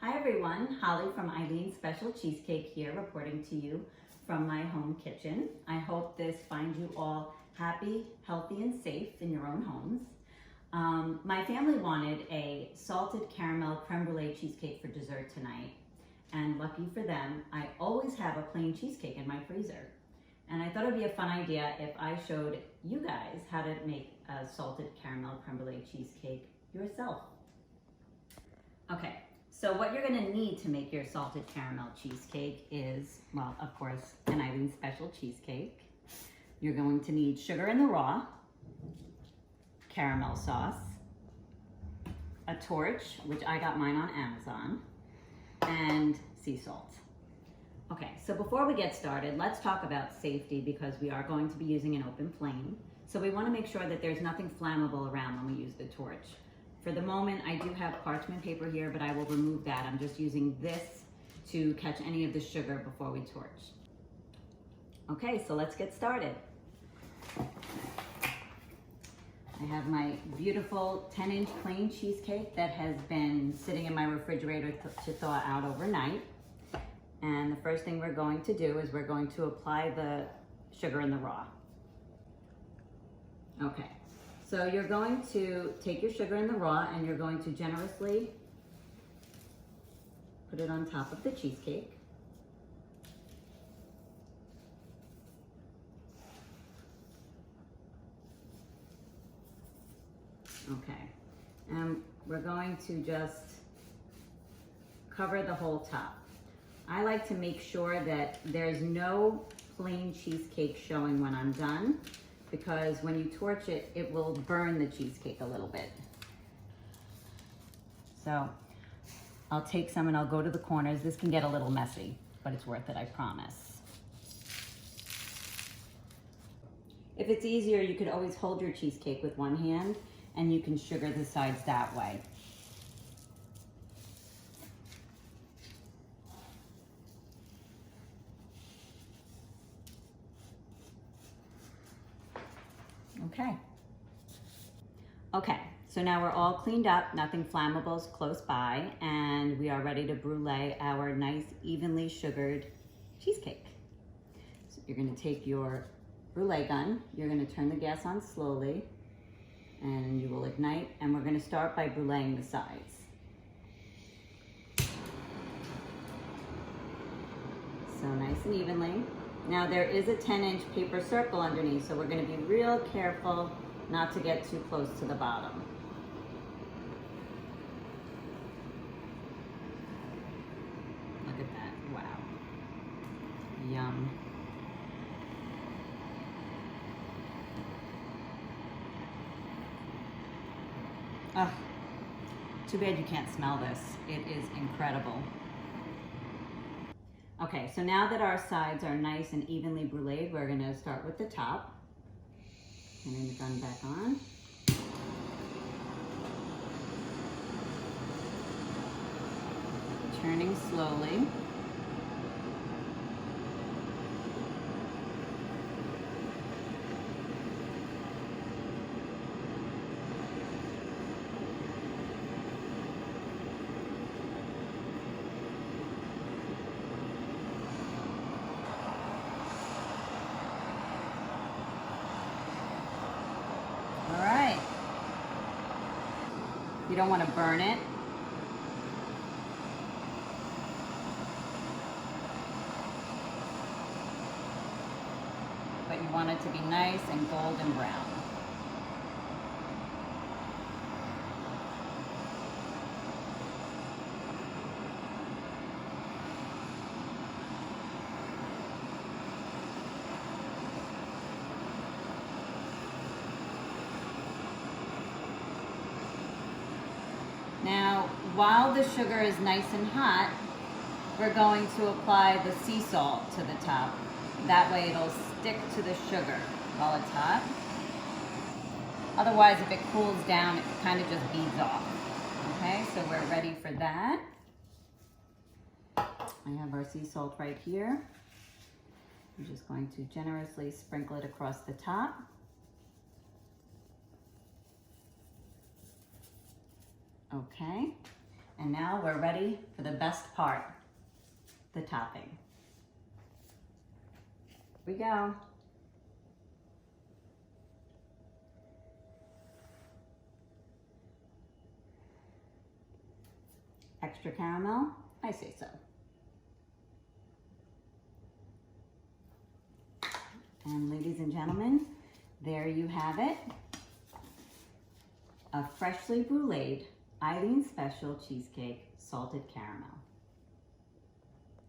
Hi everyone, Holly from Eileens Special Cheesecake here reporting to you from my home kitchen. I hope this finds you all happy, healthy, and safe in your own homes. My family wanted a salted caramel creme brulee cheesecake for dessert tonight, and lucky for them, I always have a plain cheesecake in my freezer. And I thought it would be a fun idea if I showed you guys how to make a salted caramel creme brulee cheesecake yourself. Okay, so what you're gonna need to make your salted caramel cheesecake is, well, of course, an Eileens Special Cheesecake. You're going to need sugar in the raw, caramel sauce, a torch, which I got mine on Amazon, and sea salt. Okay, so before we get started, let's talk about safety because we are going to be using an open flame. So we wanna make sure that there's nothing flammable around when we use the torch. For the moment, I do have parchment paper here, but I will remove that. I'm just using this to catch any of the sugar before we torch. Okay, so let's get started. I have my beautiful 10-inch plain cheesecake that has been sitting in my refrigerator to thaw out overnight. And the first thing we're going to do is we're going to apply the sugar in the raw. Okay. So you're going to take your sugar in the raw and you're going to generously put it on top of the cheesecake. Okay, and we're going to just cover the whole top. I like to make sure that there's no plain cheesecake showing when I'm done, because when you torch it, it will burn the cheesecake a little bit. So I'll take some and I'll go to the corners. This can get a little messy, but it's worth it, I promise. If it's easier, you could always hold your cheesecake with one hand and you can sugar the sides that way. Okay, so now we're all cleaned up, nothing flammable is close by, and we are ready to brulee our nice evenly sugared cheesecake. So you're gonna take your brulee gun, you're gonna turn the gas on slowly, and you will ignite, and we're gonna start by bruleeing the sides. So nice and evenly. Now there is a 10-inch paper circle underneath, so we're gonna be real careful not to get too close to the bottom. Look at that, wow. Yum. Oh, too bad you can't smell this. It is incredible. Okay, so now that our sides are nice and evenly bruleed, we're gonna start with the top. Turning the gun back on. Turning slowly. All right. You don't want to burn it. But you want it to be nice and golden brown. Now, while the sugar is nice and hot, we're going to apply the sea salt to the top. That way it'll stick to the sugar while it's hot. Otherwise, if it cools down, it kind of just beads off. Okay, so we're ready for that. I have our sea salt right here. I'm just going to generously sprinkle it across the top. Okay, And now we're ready for the best part, the topping. Here we go. Extra caramel? I say so. And ladies and gentlemen, there you have it. A freshly bruleed Eileens special cheesecake, salted caramel.